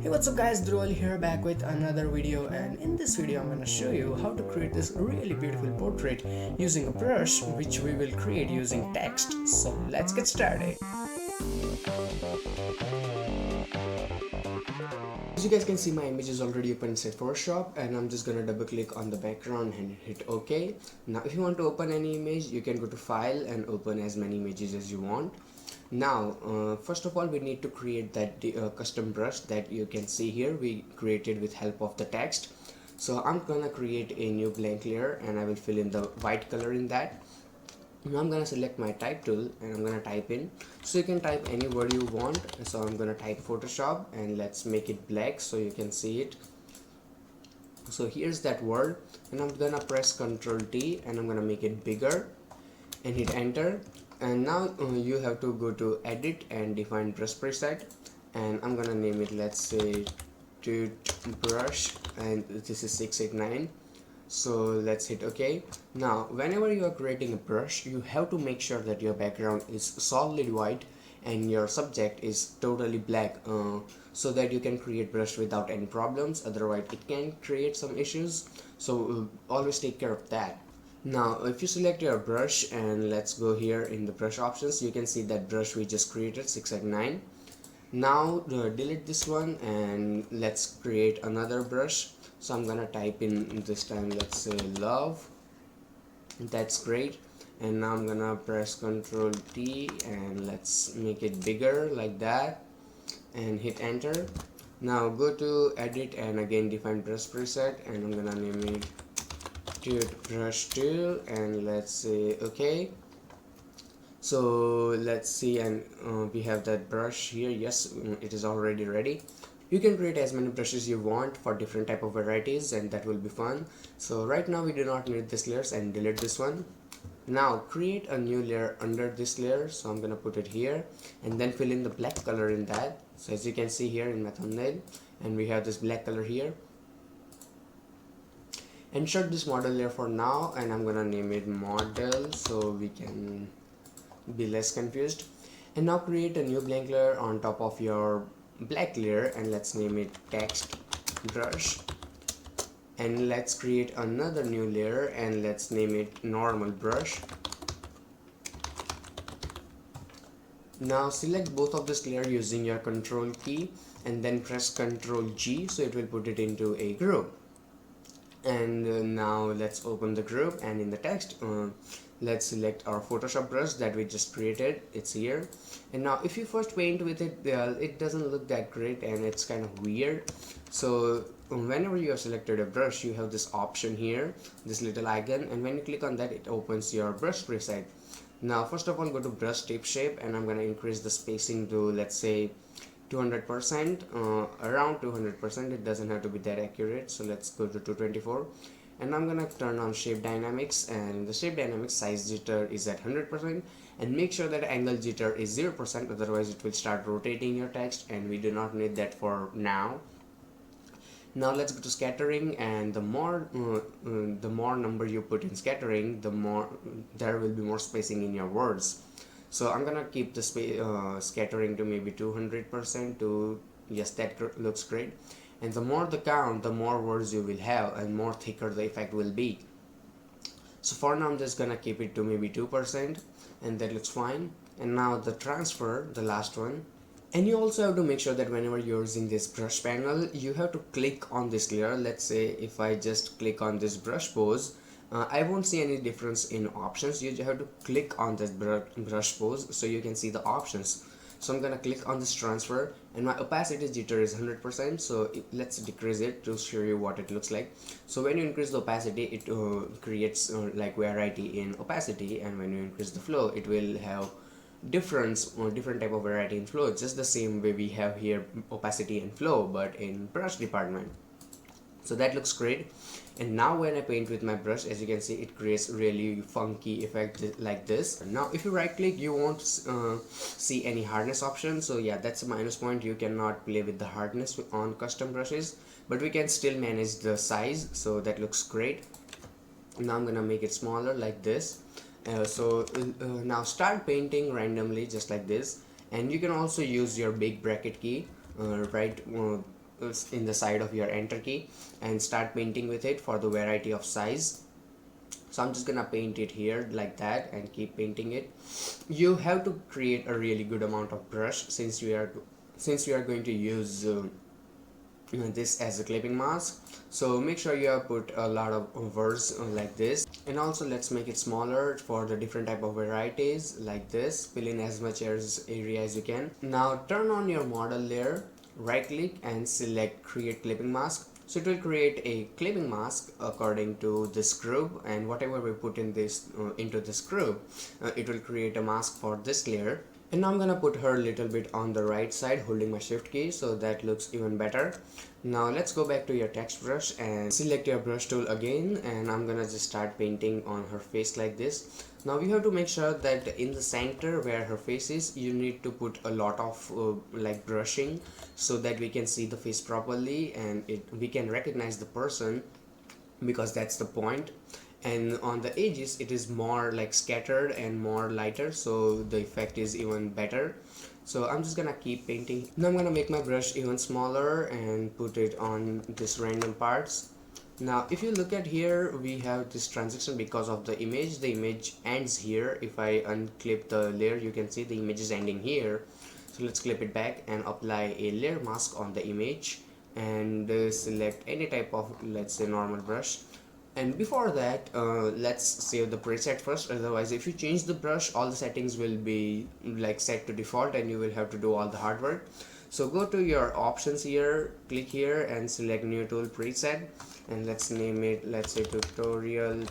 Hey, what's up guys, Dhruval here back with another video, and in this video I'm gonna show you how to create this really beautiful portrait using a brush which we will create using text. So let's get started. As you guys can see, my image is already open inside Photoshop, and I'm just gonna double click on the background and hit OK. Now if you want to open any image, you can go to file and open as many images as you want. Now first of all, we need to create that custom brush that you can see here. We created with help of the text. So I'm gonna create a new blank layer and I will fill in the white color in that. Now I'm gonna select my type tool and I'm gonna type in, so you can type any word you want. So I'm gonna type Photoshop and let's make it black so you can see it. So here's that word, and I'm gonna press Ctrl T and I'm gonna make it bigger and hit enter. And now you have to go to edit and define brush preset, and I'm gonna name it, let's say, brush, and this is 689. So let's hit OK. Now whenever you are creating a brush, you have to make sure that your background is solid white and your subject is totally black, so that you can create brush without any problems. Otherwise it can create some issues, so always take care of that. Now if you select your brush and let's go here in the brush options, you can see that brush we just created, 689. Now delete this one and let's create another brush. So I'm gonna type in this time, let's say, love. That's great. And now I'm gonna press Ctrl T and let's make it bigger like that and hit enter. Now go to edit and again define brush preset, and I'm gonna name it brush tool and let's say OK. So let's see, and we have that brush here. Yes, it is already ready. You can create as many brushes you want for different type of varieties, and that will be fun. So right now we do not need this layers, and delete this one. Now create a new layer under this layer, so I'm gonna put it here and then fill in the black color in that. So as you can see here in my thumbnail, and we have this black color here. And shut this model layer for now, and I'm gonna name it model so we can be less confused. And now create a new blank layer on top of your black layer and let's name it text brush. And let's create another new layer and let's name it normal brush. Now select both of this layer using your control key and then press Ctrl G, so it will put it into a group. And now let's open the group, and in the text let's select our Photoshop brush that we just created. It's here. And now if you first paint with it, it doesn't look that great and it's kind of weird. So whenever you have selected a brush, you have this option here, this little icon, and when you click on that, it opens your brush preset. Now first of all, go to brush tip shape and I'm going to increase the spacing to, let's say, 200%, around 200%. It doesn't have to be that accurate, so let's go to 224. And I'm gonna turn on shape dynamics, and the shape dynamics size jitter is at 100%, and make sure that angle jitter is 0%, otherwise it will start rotating your text, and we do not need that for now. Now let's go to scattering, and the more number you put in scattering, the more there will be more spacing in your words. So I'm gonna keep the scattering to maybe 200% to, yes, that looks great. And the more the count, the more words you will have and more thicker the effect will be. So for now I'm just gonna keep it to maybe 2%, and that looks fine. And now the transfer, the last one. And you also have to make sure that whenever you're using this brush panel, you have to click on this layer. Let's say if I just click on this brush pose, I won't see any difference in options. You have to click on this brush pose so you can see the options. So I'm gonna click on this transfer, and my opacity jitter is 100%, so let's decrease it to show you what it looks like. So when you increase the opacity, it creates like variety in opacity, and when you increase the flow, it will have different type of variety in flow, just the same way we have here opacity and flow, but in brush department. So that looks great. And now when I paint with my brush, as you can see, it creates really funky effect like this. Now if you right click, you won't see any hardness option, so yeah, that's a minus point. You cannot play with the hardness on custom brushes, but we can still manage the size, so that looks great. Now I'm gonna make it smaller like this. Now start painting randomly just like this, and you can also use your big bracket key, right in the side of your enter key and start painting with it for the variety of size. So I'm just gonna paint it here like that and keep painting it. You have to create a really good amount of brush since we are going to use this as a clipping mask. So make sure you have put a lot of words like this, and also let's make it smaller for the different type of varieties like this. Fill in as much as area as you can. Now turn on your model layer, right click and select create clipping mask. So it will create a clipping mask according to this group, and whatever we put in this into this group, it will create a mask for this layer. And now I'm gonna put her a little bit on the right side holding my shift key, so that looks even better. Now let's go back to your text brush and select your brush tool again, and I'm gonna just start painting on her face like this. Now we have to make sure that in the center where her face is, you need to put a lot of like brushing so that we can see the face properly and we can recognize the person, because that's the point. And on the edges it is more like scattered and more lighter, so the effect is even better. So I'm just gonna keep painting. Now I'm gonna make my brush even smaller and put it on this random parts. Now if you look at here, we have this transition because of the image ends here. If I unclip the layer, you can see the image is ending here. So let's clip it back and apply a layer mask on the image, and select any type of, let's say, normal brush. And before that, let's save the preset first, otherwise if you change the brush, all the settings will be like set to default and you will have to do all the hard work. So go to your options here, click here and select new tool preset, and let's name it, let's say, tutorial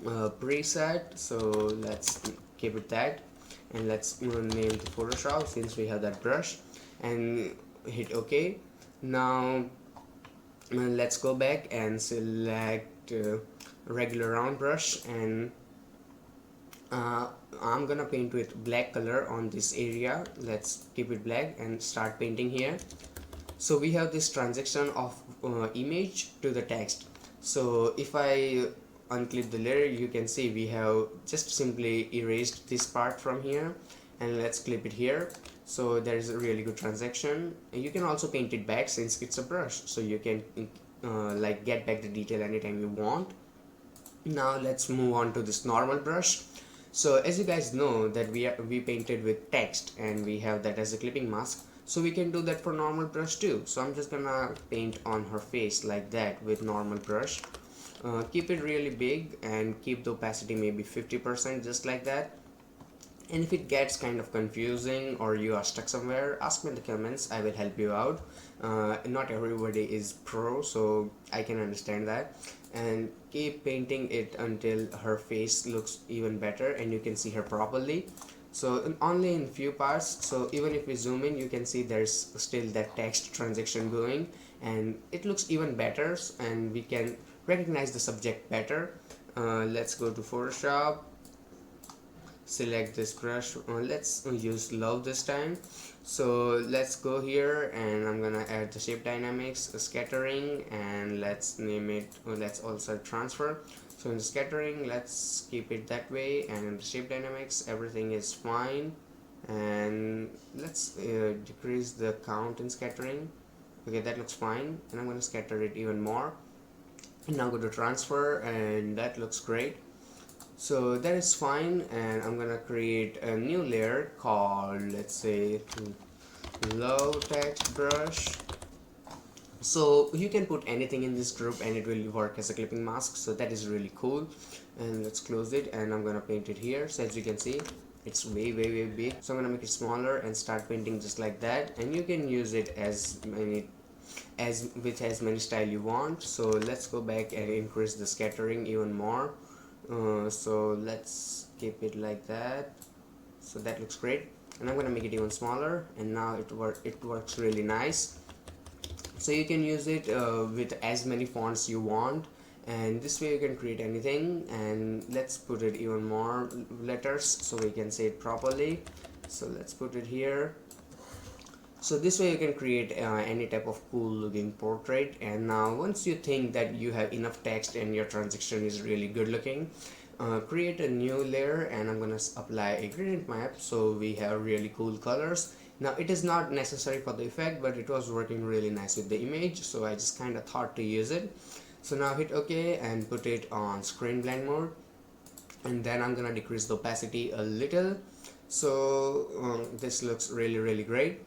preset. So let's keep it that, and let's name the Photoshop since we have that brush, and hit OK. Now let's go back and select regular round brush, and I'm gonna paint with black color on this area. Let's keep it black and start painting here. So we have this transition of image to the text. So if I unclip the layer, you can see we have just simply erased this part from here, and let's clip it here. So there is a really good transition, and you can also paint it back since it's a brush, so you can like get back the detail anytime you want. Now let's move on to this normal brush. So as you guys know that we painted with text and we have that as a clipping mask, so we can do that for normal brush too. So I'm just gonna paint on her face like that with normal brush. Keep it really big and keep the opacity maybe 50%, just like that. And if it gets kind of confusing or you are stuck somewhere, ask me in the comments, I will help you out. Not everybody is pro, so I can understand that. And keep painting it until her face looks even better and you can see her properly. So only in few parts, so even if we zoom in, you can see there's still that text transition going, and it looks even better and we can recognize the subject better. Let's go to Photoshop, select this brush. Let's use love this time. So let's go here and I'm gonna add the shape dynamics, scattering, and let's name it, let's also transfer. So in the scattering, let's keep it that way, and in the shape dynamics everything is fine, and let's decrease the count in scattering. Okay, that looks fine, and I'm gonna scatter it even more. And now go to transfer, and that looks great. So that is fine, and I'm gonna create a new layer called, let's say, low text brush. So you can put anything in this group and it will work as a clipping mask, so that is really cool. And let's close it, and I'm gonna paint it here. So as you can see, it's way big, so I'm gonna make it smaller and start painting just like that, and you can use it with as many style you want. So let's go back and increase the scattering even more. So let's keep it like that, so that looks great, and I'm gonna make it even smaller, and now it works really nice. So you can use it with as many fonts you want, and this way you can create anything. And let's put it even more letters so we can say it properly. So let's put it here. So this way you can create any type of cool looking portrait. And now once you think that you have enough text and your transition is really good looking, create a new layer, and I'm gonna apply a gradient map so we have really cool colors. Now it is not necessary for the effect, but it was working really nice with the image, so I just kind of thought to use it. So now hit OK and put it on screen blend mode, and then I'm gonna decrease the opacity a little. So this looks really great,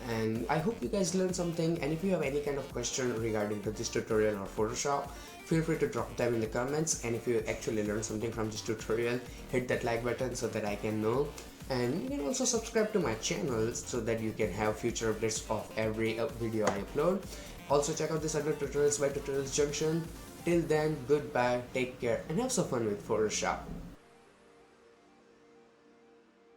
and I hope you guys learned something. And if you have any kind of question regarding to this tutorial or Photoshop, feel free to drop them in the comments. And if you actually learned something from this tutorial, hit that like button so that I can know. And you can also subscribe to my channel so that you can have future updates of every video I upload. Also check out this other tutorials by Tutorials Junction. Till then, goodbye, take care, and have some fun with Photoshop.